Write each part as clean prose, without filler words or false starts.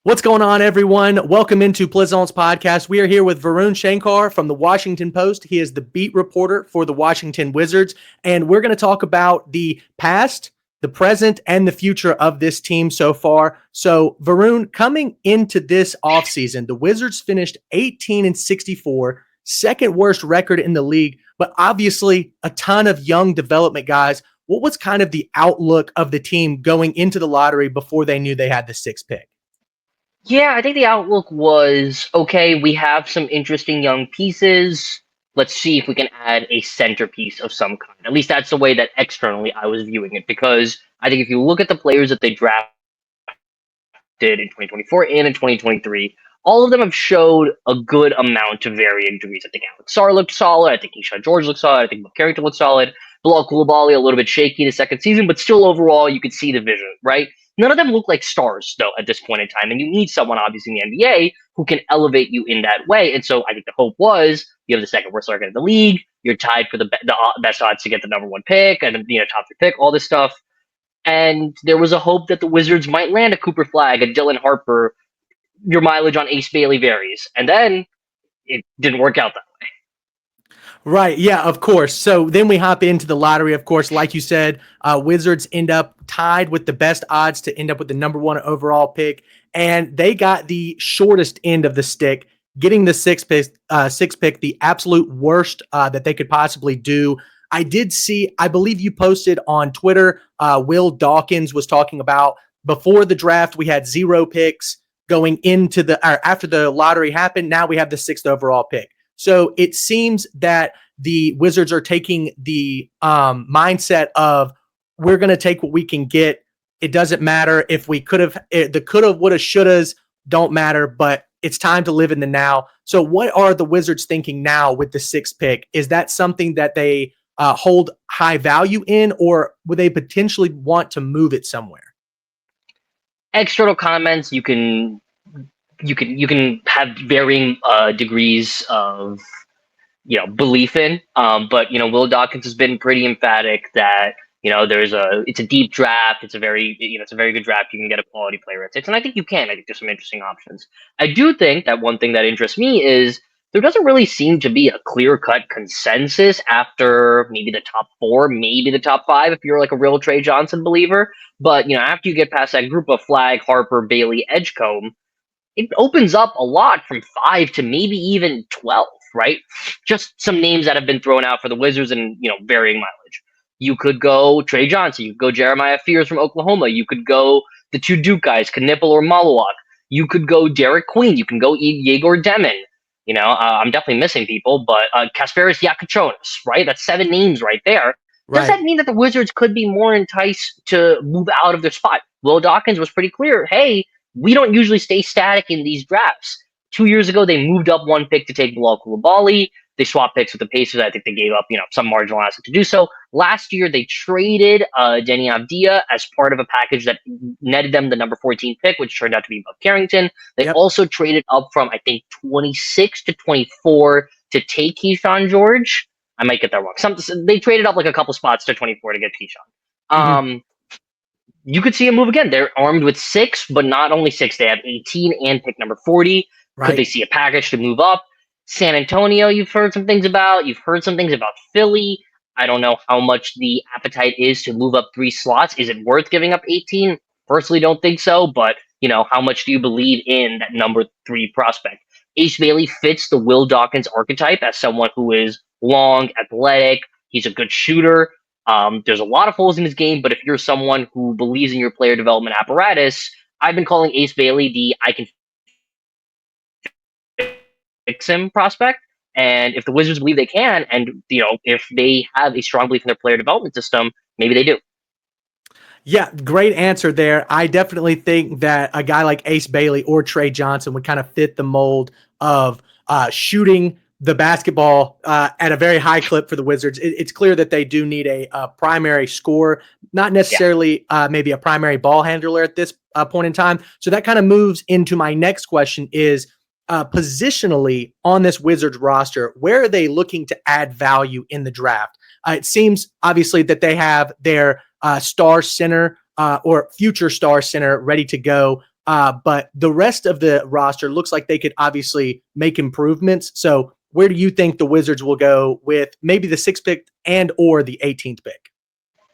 What's going on, everyone? Welcome into Plizont's podcast. We are here with Varun Shankar from the Washington Post. He is the beat reporter for the Washington Wizards, and we're going to talk about the past, the present, and the future of this team so far. So, Varun, coming into this offseason, the Wizards finished 18-64, second worst record in the league, but obviously a ton of young development guys. What was kind of the outlook of the team going into the lottery before they knew they had the sixth pick? Yeah, I think the outlook was okay, we have some interesting young pieces. Let's see if we can add a centerpiece of some kind. At least that's the way that externally I was viewing it, because I think if you look at the players that they drafted in 2024 and in 2023, all of them have showed a good amount to varying degrees. I think Alex Sarr looked solid. I think Keyshawn George looked solid. I think Bob Carrington looked solid. Bilal Coulibaly a little bit shaky the second season, but still overall you could see the vision, right? None of them look like stars, though, at this point in time. And you need someone, obviously, in the NBA who can elevate you in that way. And so I think the hope was you have the second worst record in the league. You're tied for the best odds to get the number one pick and top three pick, all this stuff. And there was a hope that the Wizards might land a Cooper Flag, a Dylan Harper. Your mileage on Ace Bailey varies. And then it didn't work out that way. Right. Yeah, of course. So then we hop into the lottery. Of course, like you said, Wizards end up tied with the best odds to end up with the number one overall pick. And they got the shortest end of the stick, getting the sixth pick, the absolute worst that they could possibly do. I did see, I believe you posted on Twitter, Will Dawkins was talking about before the draft, we had 0 picks going into after the lottery happened. Now we have the sixth overall pick. So it seems that the Wizards are taking the mindset of we're going to take what we can get. It doesn't matter if we could have, the could have, would have, should have don't matter, but it's time to live in the now. So what are the Wizards thinking now with the sixth pick? Is that something that they hold high value in, or would they potentially want to move it somewhere? External comments, you can have varying degrees of belief in, but Will Dawkins has been pretty emphatic that it's a deep draft, it's a very good draft. You can get a quality player at 6, and I think you can. I think there's some interesting options. I do think that one thing that interests me is there doesn't really seem to be a clear-cut consensus after maybe the top 4, maybe the top 5 if you're like a real Trey Johnson believer. But after you get past that group of Flag, Harper, Bailey, Edgecombe, it opens up a lot from 5 to maybe even 12, right? Just some names that have been thrown out for the Wizards and, varying mileage. You could go Trey Johnson. You could go Jeremiah Fears from Oklahoma. You could go the 2 Duke guys, Knipple or Malawak. You could go Derek Queen. You can go Yegor Demon. I'm definitely missing people, but Kasparis Yakachonis, right? That's 7 names right there. Right. Does that mean that the Wizards could be more enticed to move out of their spot? Will Dawkins was pretty clear. Hey, we don't usually stay static in these drafts. 2 years ago, they moved up 1 pick to take Bilal Coulibaly. They swapped picks with the Pacers. I think they gave up, some marginal asset to do so. Last year, they traded Denny Avdia as part of a package that netted them the number 14 pick, which turned out to be Bob Carrington. They also traded up from, I think, 26 to 24 to take Keyshawn George. I might get that wrong. They traded up like a couple spots to 24 to get Keyshawn. You could see a move again. They're armed with 6, but not only 6. They have 18 and pick number 40. Right. Could they see a package to move up? San Antonio, you've heard some things about. You've heard some things about Philly. I don't know how much the appetite is to move up 3 slots. Is it worth giving up 18? Personally, don't think so. But, how much do you believe in that number 3 prospect? Ace Bailey fits the Will Dawkins archetype as someone who is long, athletic. He's a good shooter. There's a lot of holes in his game, but if you're someone who believes in your player development apparatus, I've been calling Ace Bailey the I can fix him prospect. And if the Wizards believe they can, and if they have a strong belief in their player development system, maybe they do. Yeah, great answer there. I definitely think that a guy like Ace Bailey or Trey Johnson would kind of fit the mold of shooting the basketball at a very high clip for the Wizards. It's clear that they do need a primary scorer, not necessarily maybe a primary ball handler at this point in time. So that kind of moves into my next question is, positionally on this Wizards roster, where are they looking to add value in the draft? It seems obviously that they have their star center or future star center ready to go. But the rest of the roster looks like they could obviously make improvements. So where do you think the Wizards will go with maybe the sixth pick and or the 18th pick?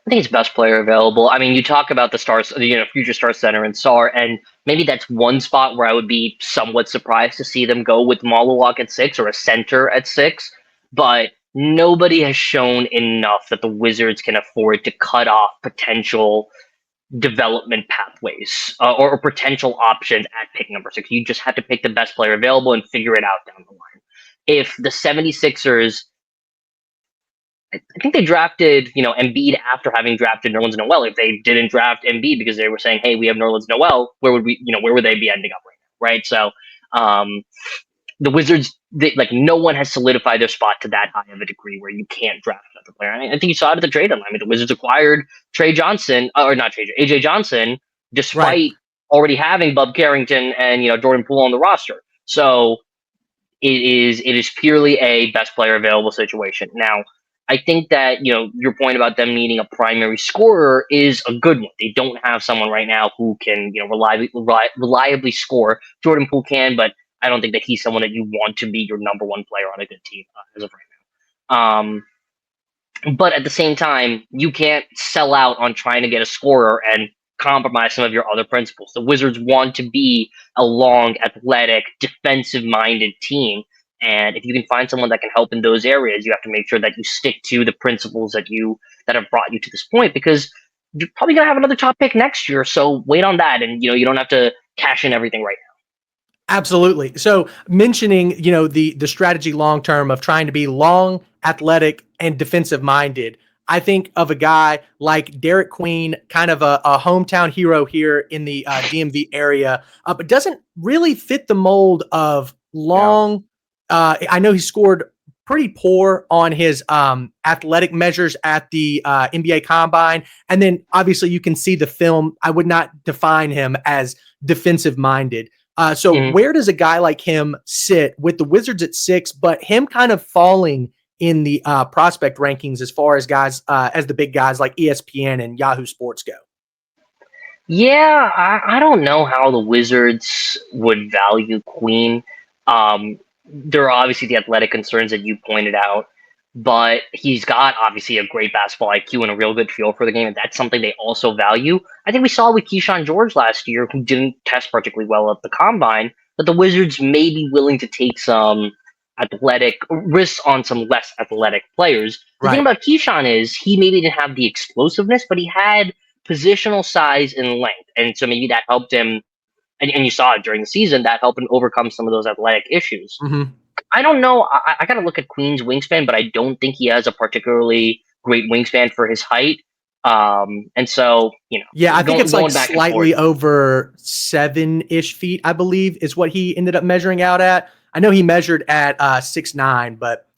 I think it's best player available. I mean, you talk about the stars, future star center and Sar, and maybe that's one spot where I would be somewhat surprised to see them go with Malawak at 6 or a center at 6. But nobody has shown enough that the Wizards can afford to cut off potential development pathways or potential options at pick number 6. You just have to pick the best player available and figure it out down the line. If the 76ers, I think they drafted, Embiid after having drafted Nerlens Noel. If they didn't draft Embiid because they were saying, "Hey, we have Nerlens Noel," where would they be ending up right now, right? So, um, the Wizards, no one has solidified their spot to that high of a degree where you can't draft another player. I think you saw it at the trade deadline. I mean, the Wizards acquired Trey Johnson, or not Trey, AJ Johnson, Right. despite already having Bub Carrington and Jordan Poole on the roster. So it is purely a best player available situation. Now, I think that your point about them needing a primary scorer is a good one. They don't have someone right now who can reliably score. Jordan Poole can, but I don't think that he's someone that you want to be your number one player on a good team as of right now. But at the same time, you can't sell out on trying to get a scorer and compromise some of your other principles. The Wizards want to be a long, athletic, defensive-minded team, and if you can find someone that can help in those areas, you have to make sure that you stick to the principles that have brought you to this point, because you're probably gonna have another top pick next year. So wait on that, and you don't have to cash in everything right Absolutely. So mentioning, the strategy long term of trying to be long, athletic, and defensive minded. I think of a guy like Derek Queen, kind of a hometown hero here in the DMV area, but doesn't really fit the mold of now. long. I know he scored pretty poor on his athletic measures at the NBA Combine, and then obviously you can see the film. I would not define him as defensive minded. So Yeah. where does a guy like him sit with the Wizards at 6, but him kind of falling in the prospect rankings as far as guys as the big guys like ESPN and Yahoo Sports go? Yeah, I don't know how the Wizards would value Queen. There are obviously the athletic concerns that you pointed out, but he's got obviously a great basketball IQ and a real good feel for the game, and that's something they also value. I think we saw with Keyshawn George last year, who didn't test particularly well at the combine, that the Wizards may be willing to take some athletic risks on some less athletic players. The thing Right. about Keyshawn is he maybe didn't have the explosiveness, but he had positional size and length. And so maybe that helped him, and you saw it during the season, that helped him overcome some of those athletic issues. Hmm. I don't know. I got to look at Queen's wingspan, but I don't think he has a particularly great wingspan for his height. And so, Yeah, I think it's like going back and forth. slightly over 7-ish feet, I believe, is what he ended up measuring out at. I know he measured at 6'9", but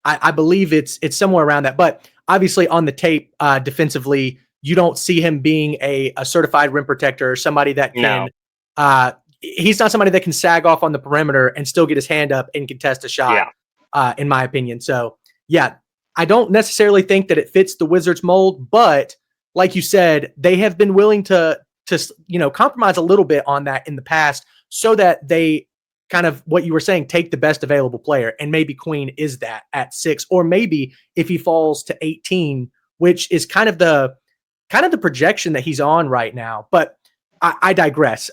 I believe it's somewhere around that. But obviously on the tape, defensively, you don't see him being a certified rim protector or somebody that can No. he's not somebody that can sag off on the perimeter and still get his hand up and contest a shot, Yeah. in my opinion. So yeah, I don't necessarily think that it fits the Wizards mold, but like you said, they have been willing to compromise a little bit on that in the past, so that they kind of, what you were saying, take the best available player, and maybe Queen is that at 6, or maybe if he falls to 18, which is kind of the projection that he's on right now. But I digress.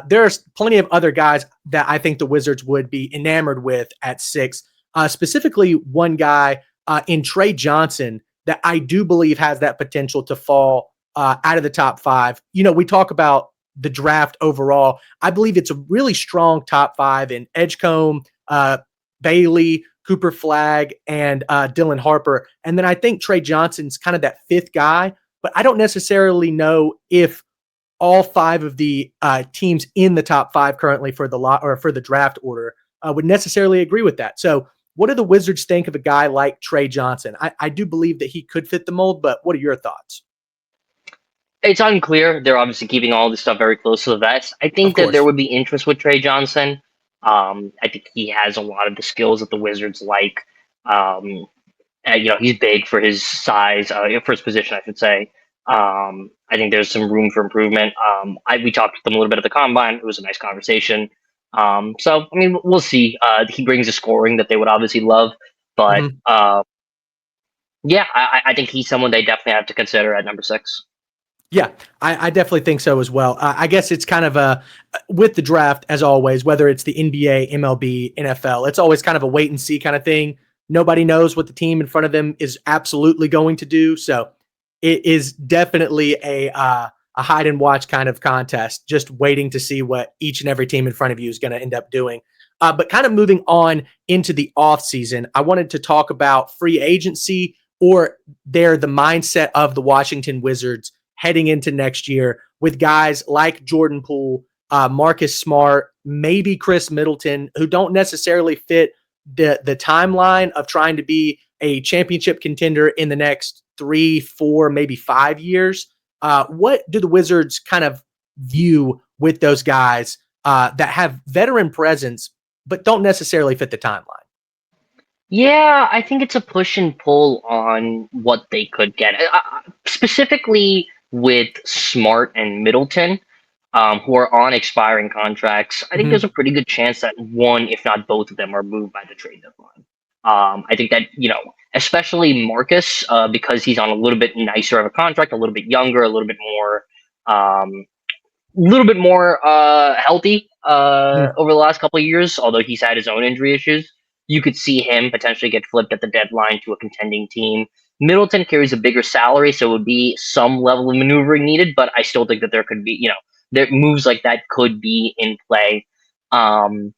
There's plenty of other guys that I think the Wizards would be enamored with at 6. Specifically, one guy in Trey Johnson that I do believe has that potential to fall out of the top 5. We talk about the draft overall. I believe it's a really strong top 5 in Edgecombe, Bailey, Cooper Flagg, and Dylan Harper. And then I think Trey Johnson's kind of that 5th guy, but I don't necessarily know if all 5 of the teams in the top 5 currently for the lot or for the draft order would necessarily agree with that. So what do the Wizards think of a guy like Trey Johnson? I do believe that he could fit the mold, but what are your thoughts? It's unclear. They're obviously keeping all this stuff very close to the vest. I Of think that there course. would be interest with Trey Johnson. I think he has a lot of the skills that the Wizards like. Um, and, he's big for his size, for his position, I should say. I think there's some room for improvement. We talked with them a little bit at the combine. It was a nice conversation. So I mean, we'll see. He brings a scoring that they would obviously love, but Mhm. yeah, I think he's someone they definitely have to consider at number 6. Yeah, I definitely think so as well. I guess it's kind of a with the draft as always, whether it's the NBA, MLB, NFL, it's always kind of a wait and see kind of thing. Nobody knows what the team in front of them is absolutely going to do, so it is definitely a hide and watch kind of contest. Just waiting to see what each and every team in front of you is going to end up doing. But kind of moving on into the off season, I wanted to talk about free agency or the mindset of the Washington Wizards heading into next year with guys like Jordan Poole, Marcus Smart, maybe Chris Middleton, who don't necessarily fit the timeline of trying to be a championship contender in the next 3, 4, maybe 5 years. What do the Wizards kind of view with those guys that have veteran presence but don't necessarily fit the timeline? Yeah, I think it's a push and pull on what they could get. Specifically with Smart and Middleton, who are on expiring contracts. I think there's Mm-hmm. a pretty good chance that one, if not both of them, are moved by the trade deadline. I think that, especially Marcus, because he's on a little bit nicer of a contract, a little bit younger, um, healthy over the last couple of years, although he's had his own injury issues. You could see him potentially get flipped at the deadline to a contending team. Middleton carries a bigger salary, so it would be some level of maneuvering needed, but I still think that there could be, there moves like that could be in play. Um,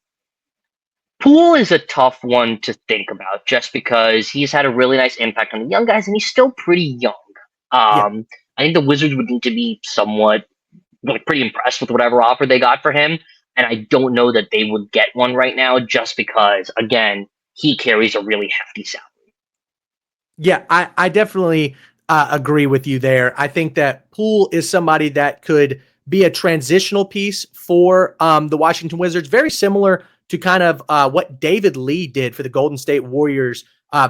Poole is a tough one to think about just because he's had a really nice impact on the young guys and he's still pretty young. Yeah. I think the Wizards would need to be somewhat pretty impressed with whatever offer they got for him. And I don't know that they would get one right now just because, again, he carries a really hefty salary. Yeah, I definitely agree with you there. I think that Poole is somebody that could be a transitional piece for the Washington Wizards, very similar to kind of what David Lee did for the Golden State Warriors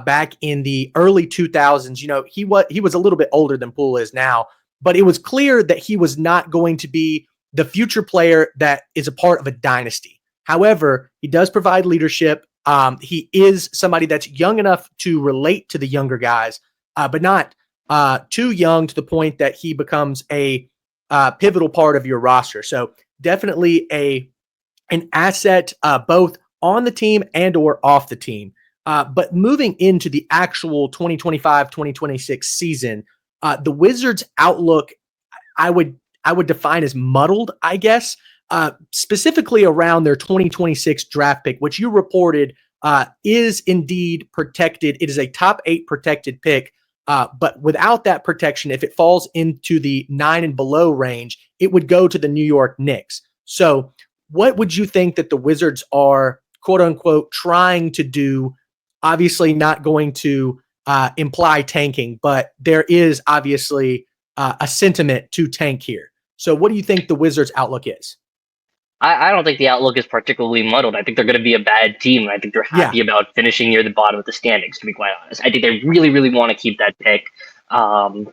back in the early 2000s. You know, he was a little bit older than Poole is now, but it was clear that he was not going to be the future player that is a part of a dynasty. However, he does provide leadership. He is somebody that's young enough to relate to the younger guys, but not too young to the point that he becomes a pivotal part of your roster. So definitely an asset both on the team and or off the team. But moving into the actual 2025-2026 season, the Wizards' outlook I would I would define as muddled, I guess, specifically around their 2026 draft pick, which you reported is indeed protected. It is a top 8 protected pick, but without that protection, if it falls into the 9 and below range, it would go to the New York Knicks. So, what would you think that the Wizards are, quote unquote, trying to do? Obviously, not going to imply tanking, but there is obviously a sentiment to tank here. So, what do you think the Wizards' outlook is? I don't think the outlook is particularly muddled. I think they're going to be a bad team. I think they're Yeah, happy about finishing near the bottom of the standings, to be quite honest. I think they really, really want to keep that pick.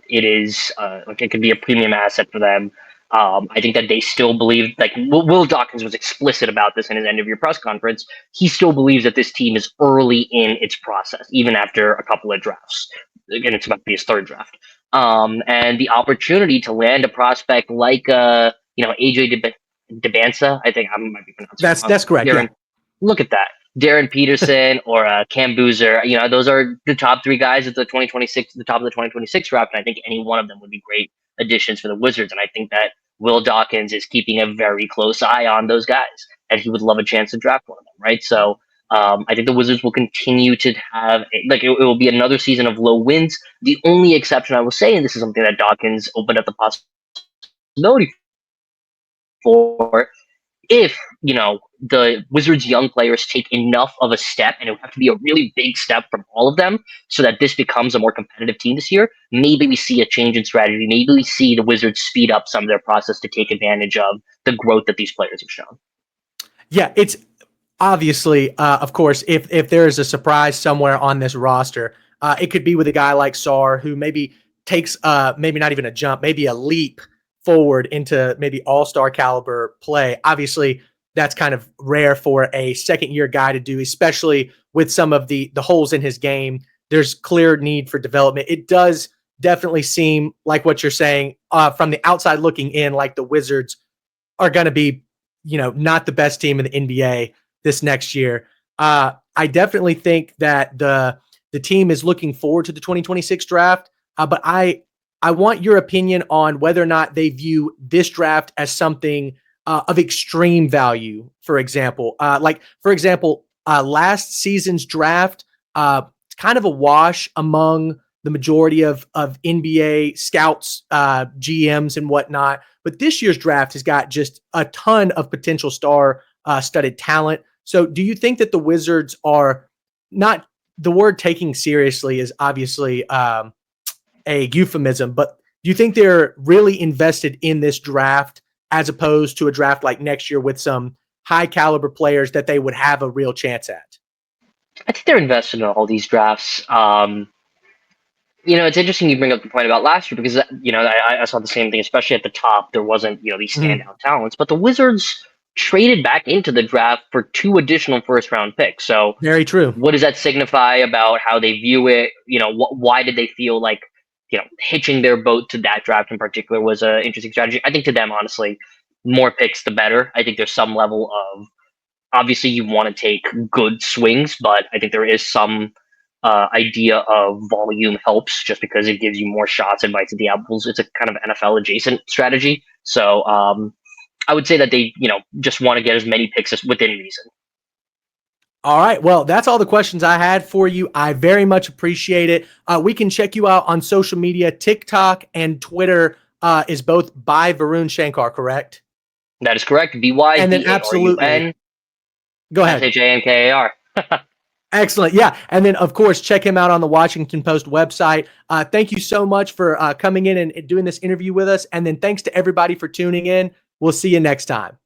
It is like it could be a premium asset for them. I think that they still believe, like Will Dawkins was explicit about this in his end of year press conference. He still believes that this team is early in its process, even after a couple of drafts. Again, it's about to be his third draft. And the opportunity to land a prospect like AJ Debansa. I think I might be pronouncing it that's wrong. correct. Yeah, Darren, look at that. Darren Peterson or Cam Boozer. Those are the top three guys at the top of the 2026 draft. And I think any one of them would be great additions for the Wizards. And I think that Will Dawkins is keeping a very close eye on those guys, and he would love a chance to draft one of them, right? So I think the Wizards will continue to have it will be another season of low wins. The only exception I will say, and this is something that Dawkins opened up the possibility for, if the Wizards' young players take enough of a step, and it would have to be a really big step from all of them, so that this becomes a more competitive team this year. Maybe we see a change in strategy. Maybe we see the Wizards speed up some of their process to take advantage of the growth that these players have shown. yeah. It's obviously, of course, if there is a surprise somewhere on this roster, it could be with a guy like Sar, who maybe takes maybe not even a jump, maybe a leap forward into maybe all-star caliber play. Obviously, that's kind of rare for a second-year guy to do, especially with some of the holes in his game. There's clear need for development. It does definitely seem like what you're saying from the outside looking in, like the Wizards are going to be, not the best team in the NBA this next year. I definitely think that the team is looking forward to the 2026 draft, but I want your opinion on whether or not they view this draft as something of extreme value. For example, last season's draft, it's kind of a wash among the majority of NBA scouts, GMs, and whatnot. But this year's draft has got just a ton of potential star-studded talent. So, do you think that the Wizards are not, the word taking seriously is obviously a euphemism, but do you think they're really invested in this draft as opposed to a draft like next year with some high caliber players that they would have a real chance at? I think they're invested in all these drafts. It's interesting you bring up the point about last year because I saw the same thing, especially at the top. There wasn't these Mhm. standout talents, but the Wizards traded back into the draft for two additional first round picks. So Very true. what does that signify about how they view it? Why did they feel like hitching their boat to that draft in particular was an interesting strategy? I think to them, honestly, more picks the better. I think there's some level of obviously you want to take good swings, but I think there is some idea of volume helps just because it gives you more shots and bites at the apples. It's a kind of NFL adjacent strategy. So I would say that they, just want to get as many picks as within reason. All right. Well, that's all the questions I had for you. I very much appreciate it. We can check you out on social media. TikTok and Twitter is both by Varun Shankar, correct? That is correct. VY And then absolutely. Go ahead. SHANKAR. Excellent. Yeah. And then, of course, check him out on the Washington Post website. Thank you so much for coming in and doing this interview with us. And then thanks to everybody for tuning in. We'll see you next time.